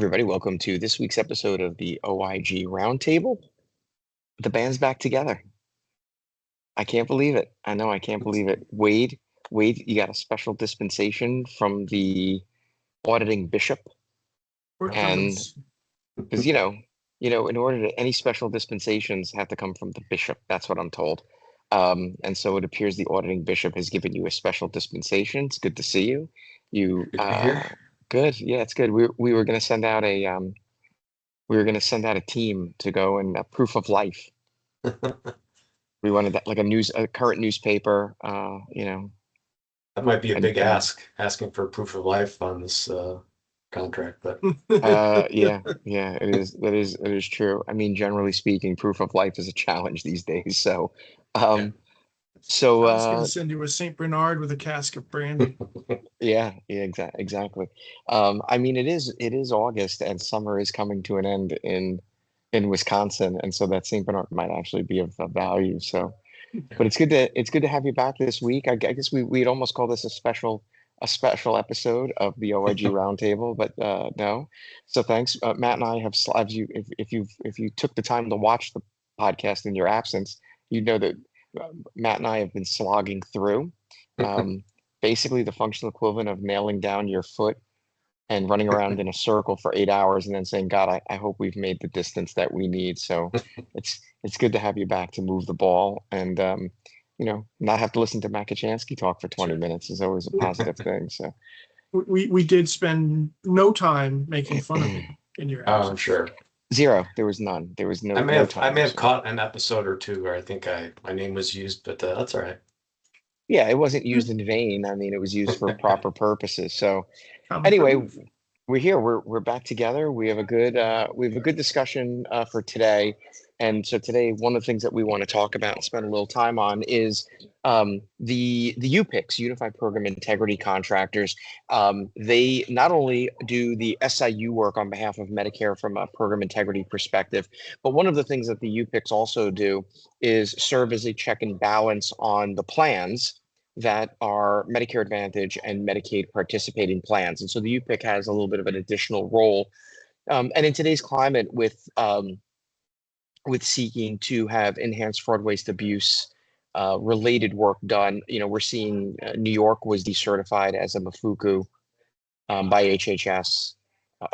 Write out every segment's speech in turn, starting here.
everybody. Welcome to this week's episode of the OIG Roundtable. The band's back together. I can't believe it. I know I can't believe it. Wade, you got a special dispensation from the auditing bishop, and because in order to any special dispensations have to come from the bishop. That's what I'm told. And so it appears the auditing bishop has given you a special dispensation. It's good to see you. Good to be here. Good. Yeah, it's good. We were going to send out a team to go and proof of life. We wanted that like a current newspaper. That might be a big ask, asking for proof of life on this contract, but Yeah, it is. It is true. I mean, generally speaking, proof of life is a challenge these days. So, Yeah. so I was going to send you a Saint Bernard with a cask of brandy. yeah, exactly. I mean, it is August and summer is coming to an end in Wisconsin, and so that Saint Bernard might actually be of value. So, but it's good to have you back this week. I guess we'd almost call this a special episode of the OIG Roundtable, but no. So thanks, Matt and I have slides. If you took the time to watch the podcast in your absence, you know that Matt and I have been slogging through. Basically the functional equivalent of nailing down your foot and running around in a circle for 8 hours and then saying, God, I hope we've made the distance that we need. So it's good to have you back to move the ball and not have to listen to Matt Kachansky talk for 20 minutes is always a positive thing. So we did spend no time making fun of you in your oh, absence. I'm sure. Zero. There was none. There was no. I may have so. caught an episode or two where I think my name was used, but that's all right. Yeah, it wasn't used in vain. I mean, it was used for proper purposes. So Common anyway, proof. we're here. We're back together. We have a good discussion for today. And so today, one of the things that we want to talk about and spend a little time on is the UPICs, Unified Program Integrity Contractors. They not only do the SIU work on behalf of Medicare from a program integrity perspective, but one of the things that the UPICs also do is serve as a check and balance on the plans that are Medicare Advantage and Medicaid participating plans. And so the UPIC has a little bit of an additional role. And in today's climate with seeking to have enhanced fraud, waste, abuse related work done, we're seeing New York was decertified as a MAFUCU by HHS,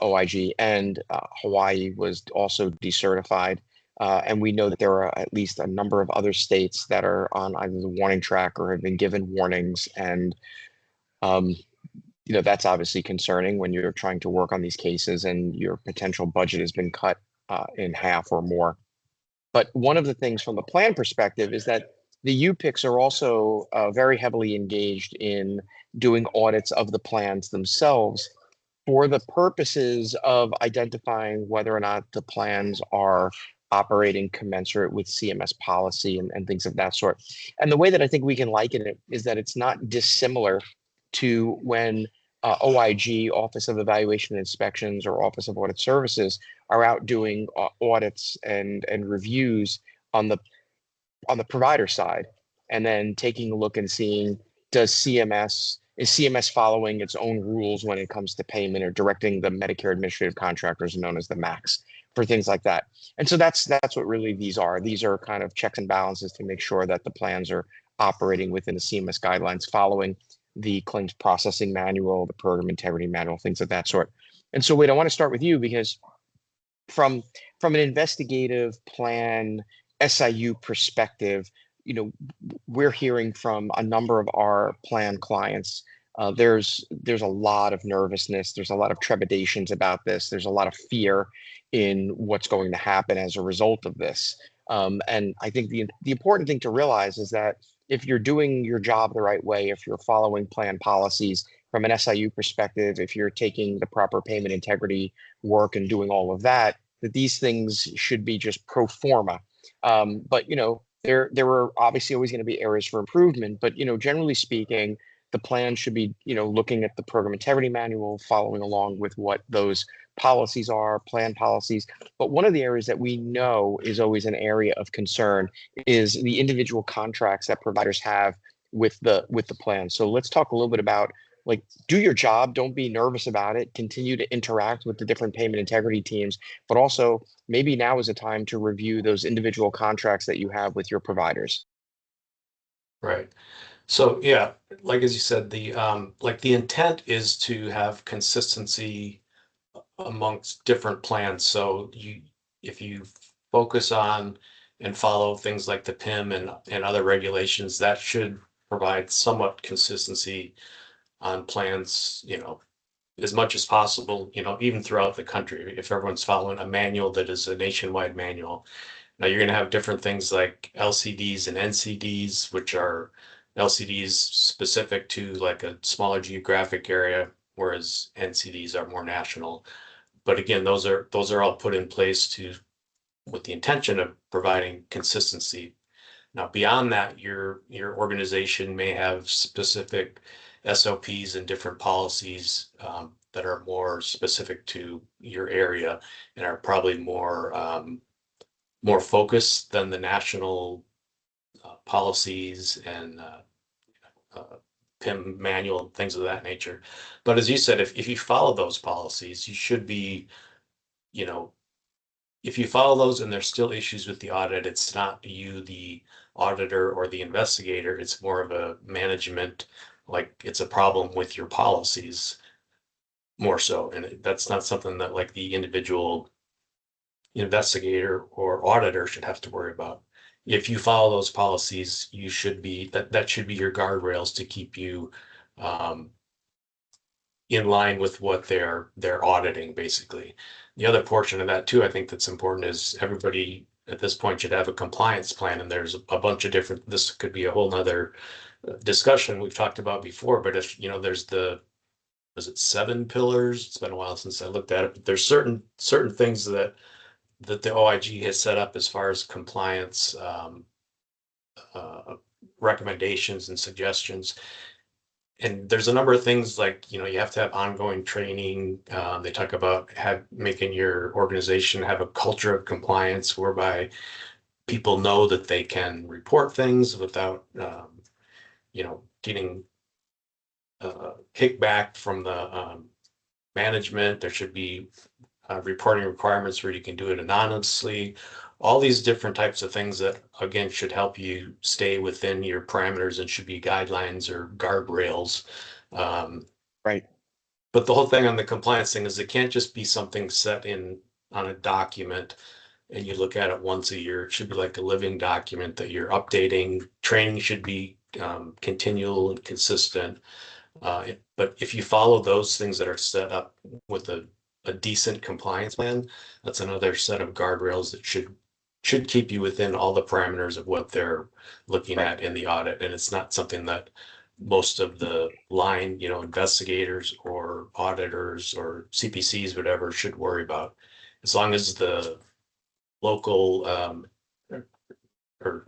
OIG, and Hawaii was also decertified. And we know that there are at least a number of other states that are on either the warning track or have been given warnings. And, that's obviously concerning when you're trying to work on these cases and your potential budget has been cut in half or more. But one of the things from the plan perspective is that the UPICs are also very heavily engaged in doing audits of the plans themselves for the purposes of identifying whether or not the plans are operating commensurate with CMS policy and things of that sort. And the way that I think we can liken it is that it's not dissimilar to when OIG, Office of Evaluation and Inspections, or Office of Audit Services are out doing audits and reviews on the provider side, and then taking a look and seeing is CMS following its own rules when it comes to payment or directing the Medicare administrative contractors known as the MACs for things like that. And so that's what really these are. These are kind of checks and balances to make sure that the plans are operating within the CMS guidelines, following the claims processing manual, the program integrity manual, things of that sort. And so, Wade, I want to start with you because from an investigative plan SIU perspective, we're hearing from a number of our plan clients. There's a lot of nervousness. There's a lot of trepidations about this. There's a lot of fear in what's going to happen as a result of this. And I think the important thing to realize is that if you're doing your job the right way, if you're following plan policies from an SIU perspective, if you're taking the proper payment integrity work and doing all of that, that these things should be just pro forma. But there are obviously always going to be areas for improvement. But generally speaking, the plan should be looking at the program integrity manual, following along with what those policies are, plan policies. But one of the areas that we know is always an area of concern is the individual contracts that providers have with the plan. So let's talk a little bit about like do your job, don't be nervous about it, continue to interact with the different payment integrity teams, but also maybe now is a time to review those individual contracts that you have with your providers. Right. So yeah, like as you said, the intent is to have consistency amongst different plans. So if you focus on and follow things like the PIM and other regulations, that should provide somewhat consistency on plans, as much as possible, even throughout the country. If everyone's following a manual that is a nationwide manual. Now you're going to have different things like LCDs and NCDs, which are LCDs specific to like a smaller geographic area, whereas NCDs are more national. But again, those are all put in place with the intention of providing consistency. Now, beyond that, your organization may have specific SOPs and different policies that are more specific to your area and are probably more focused than the national policies and PIM manual, things of that nature. But as you said, if you follow those policies, you should be, you know, if you follow those and there's still issues with the audit, it's not you, the auditor or the investigator, it's more of a management, like it's a problem with your policies more so. And that's not something that like the individual investigator or auditor should have to worry about. If you follow those policies, you should be that should be your guardrails to keep you um, in line with what they're auditing, basically. The other portion of that too, I think that's important is everybody at this point should have a compliance plan, and there's a bunch of different. This could be a whole nother discussion we've talked about before. But if there's was it 7 pillars? It's been a while since I looked at it, but there's certain things that the OIG has set up as far as compliance uh, recommendations and suggestions. And there's a number of things like, you have to have ongoing training. They talk about making your organization have a culture of compliance whereby people know that they can report things without, getting kickback from the management. There should be reporting requirements where you can do it anonymously. All these different types of things that, again, should help you stay within your parameters and should be guidelines or guardrails. Right. But the whole thing on the compliance thing is it can't just be something set on a document and you look at it once a year. It should be like a living document that you're updating. Training should be continual and consistent. But if you follow those things that are set up with a decent compliance plan, that's another set of guardrails that should keep you within all the parameters of what they're looking Right. at in the audit. And it's not something that most of the line, investigators or auditors or CPCs, whatever, should worry about. As long as the local or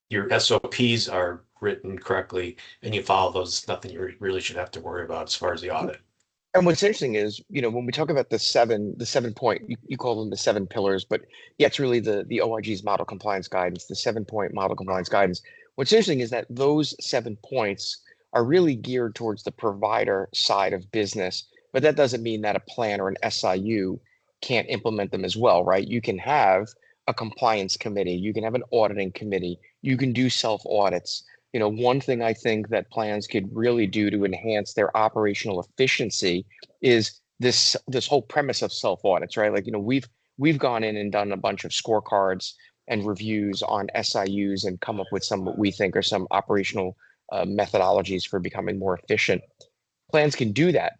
your SOPs are written correctly and you follow those, nothing you really should have to worry about as far as the audit. And what's interesting is, when we talk about the 7 point, you call them the 7 pillars, but yeah, it's really the OIG's model compliance guidance, the 7 point model compliance guidance. What's interesting is that those 7 points are really geared towards the provider side of business, but that doesn't mean that a plan or an SIU can't implement them as well, right? You can have a compliance committee, you can have an auditing committee, you can do self audits. One thing I think that plans could really do to enhance their operational efficiency is this whole premise of self audits, right? Like, we've gone in and done a bunch of scorecards and reviews on SIUs and come up with some what we think are some operational methodologies for becoming more efficient. Plans can do that.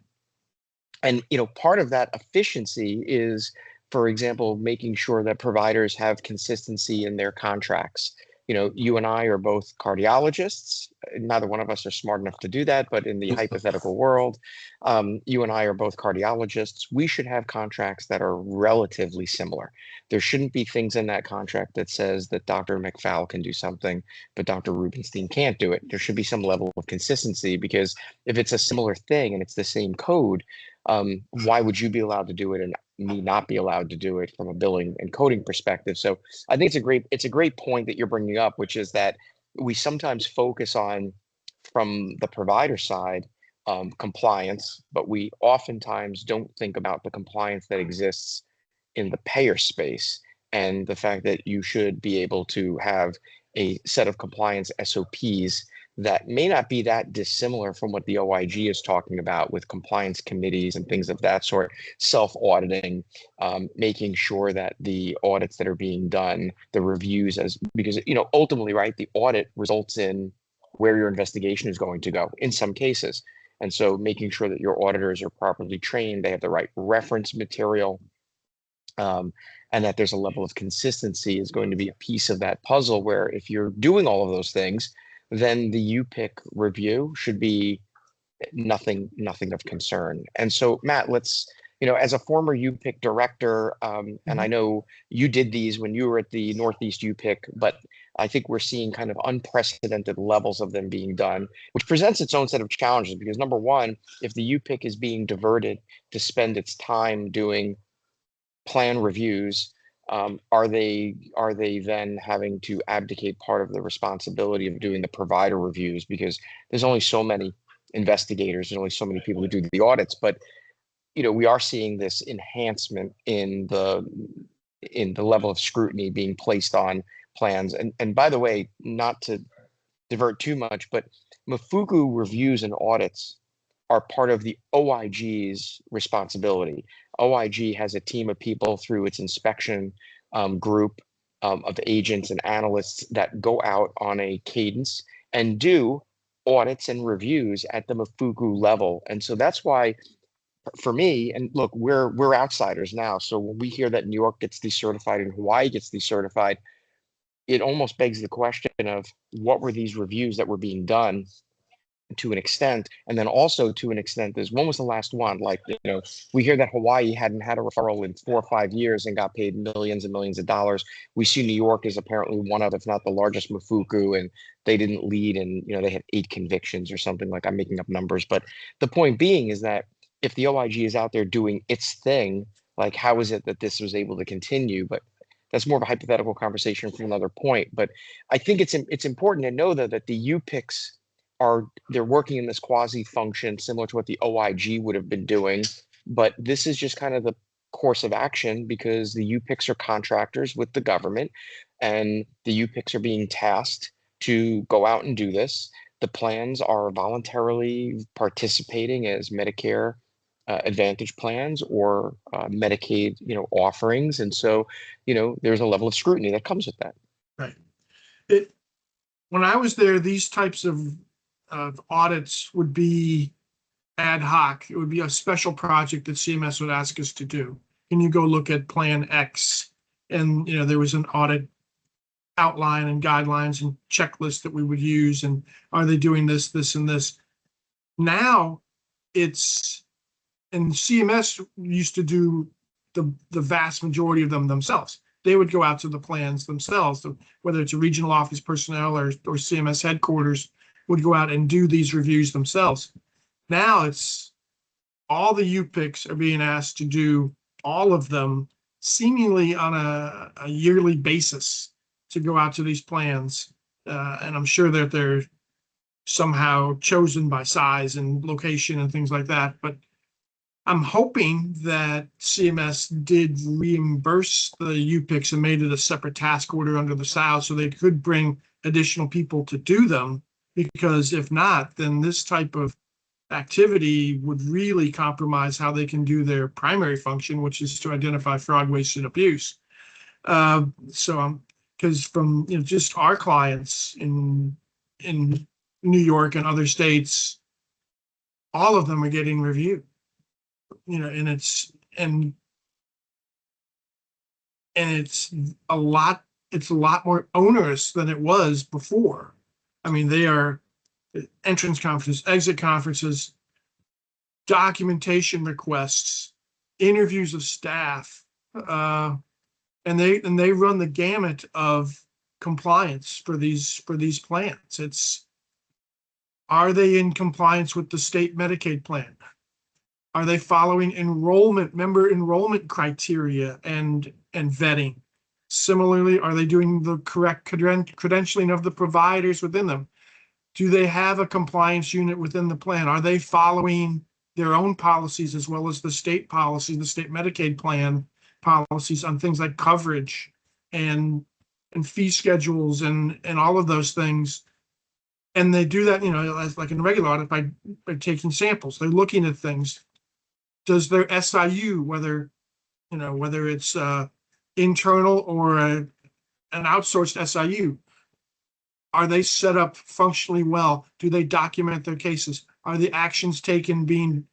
And part of that efficiency is, for example, making sure that providers have consistency in their contracts. You and I are both cardiologists. Neither one of us are smart enough to do that, but in the hypothetical world, you and I are both cardiologists. We should have contracts that are relatively similar. There shouldn't be things in that contract that says that Dr. McFall can do something, but Dr. Rubenstein can't do it. There should be some level of consistency, because if it's a similar thing and it's the same code, why would you be allowed to do it and me not be allowed to do it from a billing and coding perspective? So I think it's a great point that you're bringing up, which is that we sometimes focus on, from the provider side, compliance, but we oftentimes don't think about the compliance that exists in the payer space, and the fact that you should be able to have a set of compliance SOPs that may not be that dissimilar from what the OIG is talking about with compliance committees and things of that sort, self-auditing, making sure that the audits that are being done, the reviews, because ultimately, right, the audit results in where your investigation is going to go in some cases. And so making sure that your auditors are properly trained, they have the right reference material, and that there's a level of consistency is going to be a piece of that puzzle, where if you're doing all of those things, then the UPIC review should be nothing of concern. And so, Matt, let's, as a former UPIC director, and I know you did these when you were at the Northeast UPIC, but I think we're seeing kind of unprecedented levels of them being done, which presents its own set of challenges, because number one, if the UPIC is being diverted to spend its time doing plan reviews, are they then having to abdicate part of the responsibility of doing the provider reviews, because there's only so many investigators, there's only so many people who do the audits. But we are seeing this enhancement in the level of scrutiny being placed on plans. And by the way, not to divert too much, but Mafuku reviews and audits are part of the OIG's responsibility. OIG has a team of people through its inspection group of agents and analysts that go out on a cadence and do audits and reviews at the Mafuku level. And so that's why, for me, and look, we're outsiders now, so when we hear that New York gets decertified and Hawaii gets decertified, it almost begs the question of what were these reviews that were being done to an extent, and then also to an extent is when was the last one? Like, we hear that Hawaii hadn't had a referral in 4 or 5 years and got paid millions and millions of dollars. We see New York is apparently one of, if not the largest Mafuku, and they didn't lead, and they had 8 convictions or something. Like, I'm making up numbers, but the point being is that if the OIG is out there doing its thing, like, how is it that this was able to continue? But that's more of a hypothetical conversation from another point. But I think it's important to know, though, that the UPICs they're working in this quasi function similar to what the OIG would have been doing, but this is just kind of the course of action because the UPICs are contractors with the government, and the UPICs are being tasked to go out and do this. The plans are voluntarily participating as Medicare Advantage plans or Medicaid, offerings, and so there's a level of scrutiny that comes with that. Right. When I was there, these types of audits would be ad hoc. It would be a special project that CMS would ask us to do. Can you go look at Plan X? And there was an audit outline and guidelines and checklist that we would use. And are they doing this, this, and this? Now and CMS used to do the vast majority of them themselves. They would go out to the plans themselves, whether it's a regional office personnel or CMS headquarters would go out and do these reviews themselves. Now it's all the UPICs are being asked to do all of them seemingly on a yearly basis to go out to these plans. And I'm sure that they're somehow chosen by size and location and things like that. But I'm hoping that CMS did reimburse the UPICs and made it a separate task order under the SAO so they could bring additional people to do them, because if not, then this type of activity would really compromise how they can do their primary function, which is to identify fraud, waste, and abuse. Because from just our clients in New York and other states, all of them are getting reviewed. And it's a lot more onerous than it was before. I mean, they are entrance conferences, exit conferences, documentation requests, interviews of staff, and they run the gamut of compliance for these plans. Are they in compliance with the state Medicaid plan? Are they following member enrollment criteria and vetting? Similarly, are they doing the correct credentialing of the providers within them? Do they have a compliance unit within the plan? Are they following their own policies as well as the state policy, the state Medicaid plan policies on things like coverage and fee schedules and all of those things? And they do that, as like in a regular audit by taking samples. They're looking at things. Does their SIU, whether it's internal or an outsourced SIU, are they set up functionally well? Do they document their cases? Are the actions taken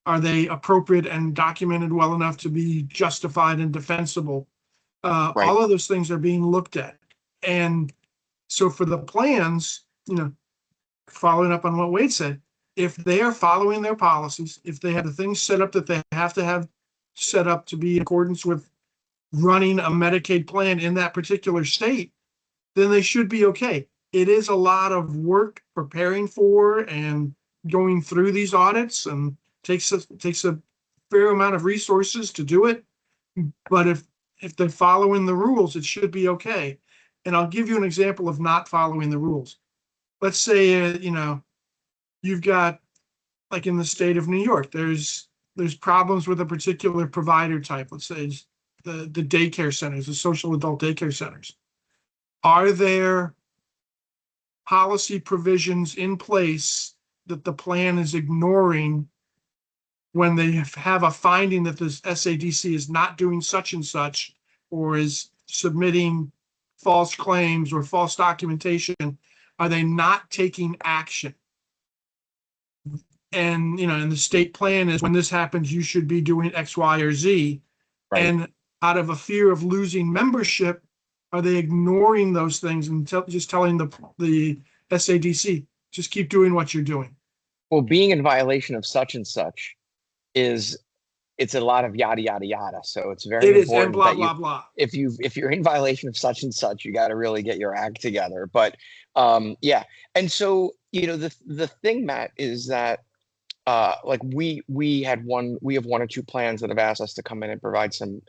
are they appropriate and documented well enough to be justified and defensible? Right. All of those things are being looked at. And so for the plans, following up on what Wade said, if they are following their policies, if they have the things set up that they have to have set up to be in accordance with running a Medicaid plan in that particular state, then they should be okay. It is a lot of work preparing for and going through these audits, and takes a fair amount of resources to do it. But if they're following the rules, it should be okay. And I'll give you an example of not following the rules. Let's say, you've got, like in the state of New York, there's problems with a particular provider type. Let's say the daycare centers, the social adult daycare centers. Are there policy provisions in place that the plan is ignoring when they have a finding that the SADC is not doing such and such, or is submitting false claims or false documentation? Are they not taking action? And, and the state plan is, when this happens, you should be doing X, Y, or Z. Right. And out of a fear of losing membership, are they ignoring those things and just telling the SADC, just keep doing what you're doing? Well, being in violation of such and such it's a lot of yada yada yada. So it's very It is, important and blah, that blah, blah. if you're in violation of such and such, you got to really get your act together. But yeah, and so the thing, Matt, is that like we have one or two plans that have asked us to come in and provide some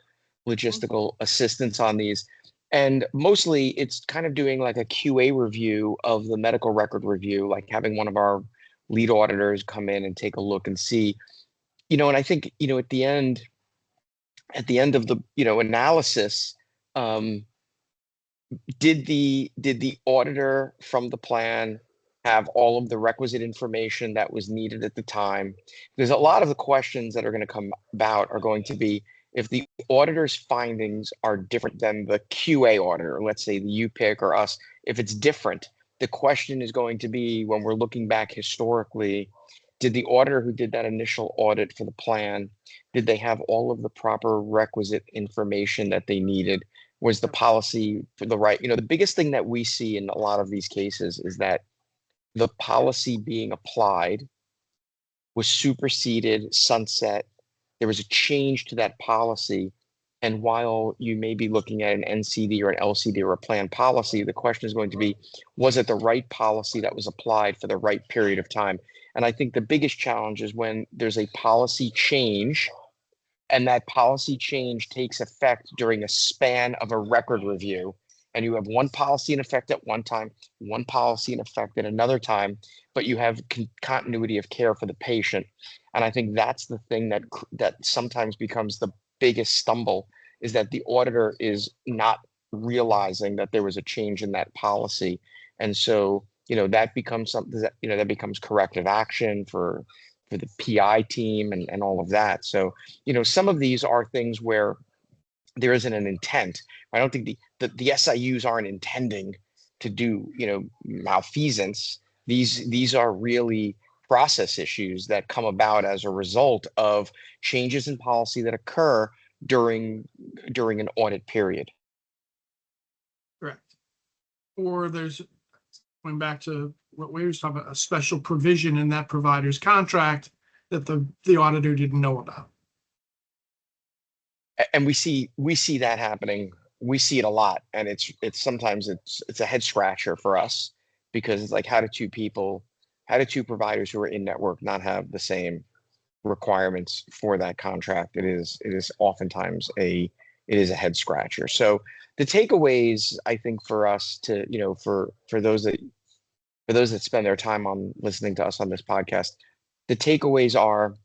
logistical assistance on these. And mostly it's kind of doing like a QA review of the medical record review, like having one of our lead auditors come in and take a look and see, and I think, at the end of the, analysis, did the auditor from the plan have all of the requisite information that was needed at the time? There's a lot of the questions that are going to come about are going to be, if the auditor's findings are different than the QA auditor, let's say the UPIC or us, if it's different, the question is going to be, when we're looking back historically, did the auditor who did that initial audit for the plan, did they have all of the proper requisite information that they needed? Was the policy for the right? The biggest thing that we see in a lot of these cases is that the policy being applied was superseded, sunset. There was a change to that policy. And while you may be looking at an NCD or an LCD or a plan policy, the question is going to be, was it the right policy that was applied for the right period of time? And I think the biggest challenge is when there's a policy change, and that policy change takes effect during a span of a record review, and you have one policy in effect at one time, one policy in effect at another time, but you have continuity of care for the patient. And I think that's the thing that sometimes becomes the biggest stumble, is that the auditor is not realizing that there was a change in that policy. And so, that becomes something that becomes corrective action for the PI team and all of that. So, some of these are things where there isn't an intent. I don't think the SIUs aren't intending to do, malfeasance. These are really process issues that come about as a result of changes in policy that occur during an audit period. Correct. Or there's, going back to what we were talking about, a special provision in that provider's contract that the auditor didn't know about. And we see that happening. We see it a lot, and it's sometimes it's a head scratcher for us, because it's like, how do two providers who are in network not have the same requirements for that contract? It is oftentimes a head scratcher. So the takeaways, I think, for us to, for those that for those that spend their time on listening to us on this podcast, the takeaways are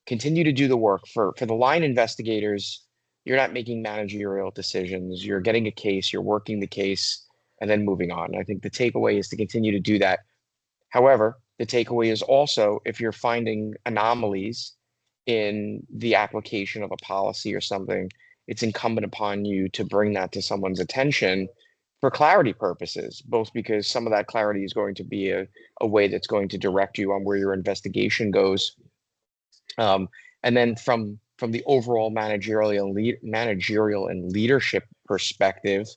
continue to do the work. For the line investigators, you're not making managerial decisions. You're getting a case, you're working the case, and then moving on. I think the takeaway is to continue to do that. However, the takeaway is also if you're finding anomalies in the application of a policy or something, it's incumbent upon you to bring that to someone's attention for clarity purposes, both because some of that clarity is going to be a way that's going to direct you on where your investigation goes. And then from the overall managerial and leadership perspective,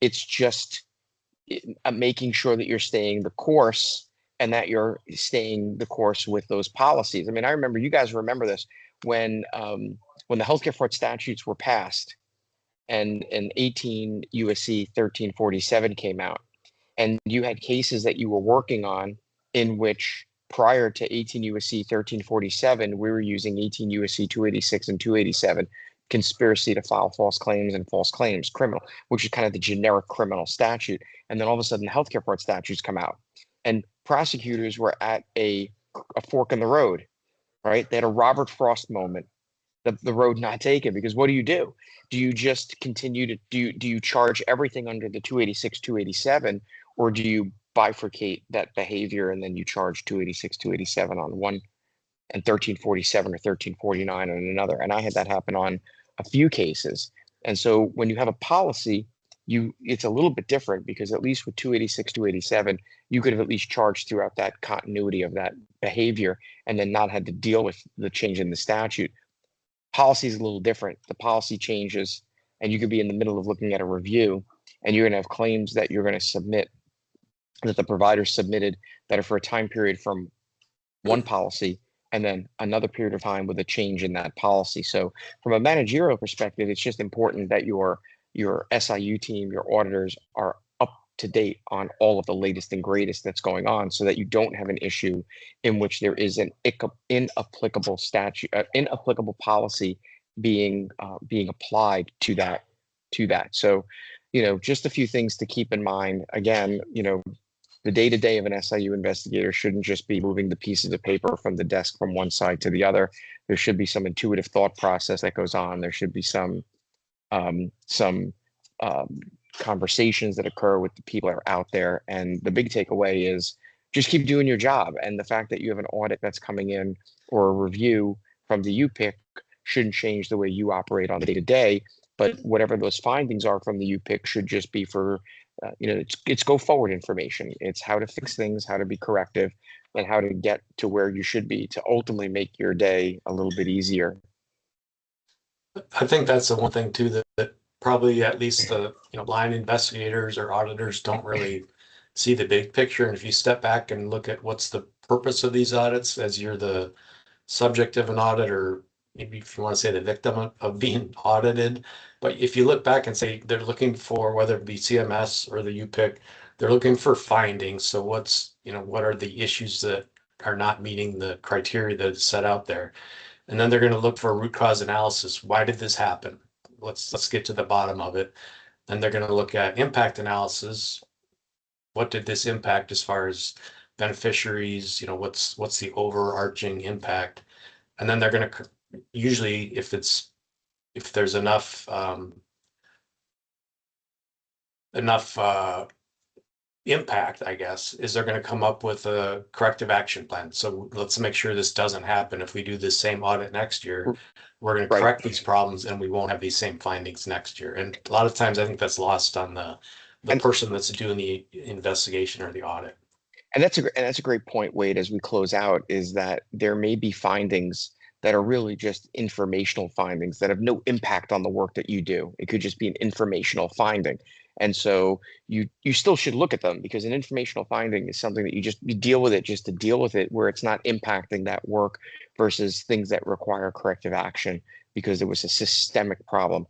it's just making sure that you're staying the course and that you're staying the course with those policies. I mean, I remember, you guys remember this when the healthcare fraud statutes were passed and 18 USC 1347 came out, and you had cases that you were working on in which prior to 18 USC 1347, we were using 18 USC 286 and 287, conspiracy to file false claims and false claims criminal, which is kind of the generic criminal statute. And then all of a sudden, healthcare fraud statutes come out, and prosecutors were at a fork in the road, right? They had a Robert Frost moment, the road not taken, because what do? Do you just continue to do you charge everything under the 286, 287, or do you bifurcate that behavior and then you charge 286, 287 on one and 1347 or 1349 on another? And I had that happen on a few cases. And so when you have a policy, it's a little bit different, because at least with 286, 287, you could have at least charged throughout that continuity of that behavior and then not had to deal with the change in the statute. Policy is a little different. The policy changes, and you could be in the middle of looking at a review, and you're going to have claims that you're going to submit, that the provider submitted, that are for a time period from one policy and then another period of time with a change in that policy. So from a managerial perspective, it's just important that your SIU team, your auditors, are up to date on all of the latest and greatest that's going on, so that you don't have an issue in which there is an inapplicable statute, inapplicable policy being applied to that. So, just a few things to keep in mind. Again, the day-to-day of an SIU investigator shouldn't just be moving the pieces of paper from the desk from one side to the other. There should be some intuitive thought process that goes on. There should be some conversations that occur with the people that are out there. And the big takeaway is just keep doing your job. And the fact that you have an audit that's coming in or a review from the UPIC shouldn't change the way you operate on the day-to-day. But whatever those findings are from the UPIC should just be for, it's go forward information. It's how to fix things, how to be corrective, and how to get to where you should be to ultimately make your day a little bit easier. I think that's the one thing too that probably at least the line investigators or auditors don't really see the big picture. And if you step back and look at what's the purpose of these audits, as you're the subject of an audit, or maybe if you want to say the victim of being audited, but if you look back and say they're looking for, whether it be CMS or the UPIC, they're looking for findings. So what are the issues that are not meeting the criteria that is set out there? And then they're going to look for a root cause analysis. Why did this happen? Let's get to the bottom of it. Then they're going to look at impact analysis. What did this impact as far as beneficiaries? What's the overarching impact? And then they're going to usually, if there's enough impact, I guess, is they're going to come up with a corrective action plan. So let's make sure this doesn't happen. If we do this same audit next year, we're going to correct these problems and we won't have these same findings next year. And a lot of times I think that's lost on the person that's doing the investigation or the audit. And that's a great point, Wade, as we close out, is that there may be findings that are really just informational findings that have no impact on the work that you do. It could just be an informational finding. And so you still should look at them, because an informational finding is something that you deal with it just to deal with it, where it's not impacting that work, versus things that require corrective action because there was a systemic problem.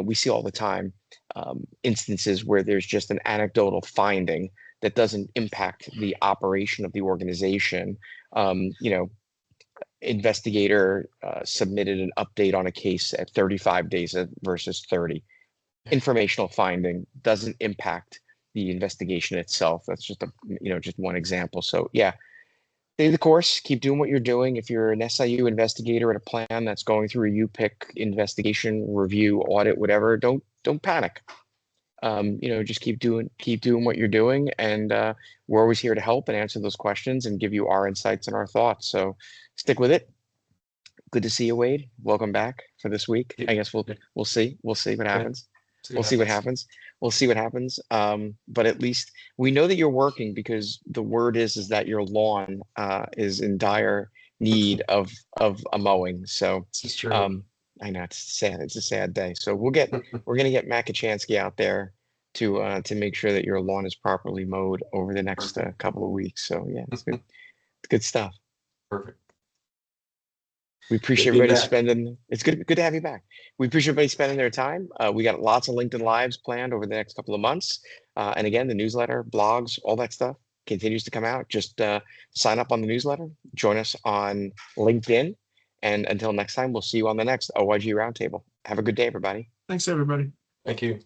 We see all the time instances where there's just an anecdotal finding that doesn't impact the operation of the organization. Investigator submitted an update on a case at 35 days versus 30. Informational finding doesn't impact the investigation itself. That's just just one example. So yeah, stay the course, keep doing what you're doing. If you're an SIU investigator at a plan that's going through a UPIC investigation, review, audit, whatever, don't panic. Just keep doing what you're doing, and we're always here to help and answer those questions and give you our insights and our thoughts. So stick with it. Good to see you, Wade. Welcome back for this week. I guess we'll see what happens. We'll see what happens. We'll see what happens. But at least we know that you're working, because the word is that your lawn is in dire need of a mowing. So This is true. I know it's sad. It's a sad day. So we're gonna get Matt Kachansky out there to make sure that your lawn is properly mowed over the next couple of weeks. So yeah, it's good. It's good stuff. Perfect. We appreciate Good to be everybody back. spending. It's good to have you back. We appreciate everybody spending their time. We got lots of LinkedIn Lives planned over the next couple of months. And again, the newsletter, blogs, all that stuff continues to come out. Just sign up on the newsletter, join us on LinkedIn. And until next time, we'll see you on the next OIG Roundtable. Have a good day, everybody. Thanks, everybody. Thank you.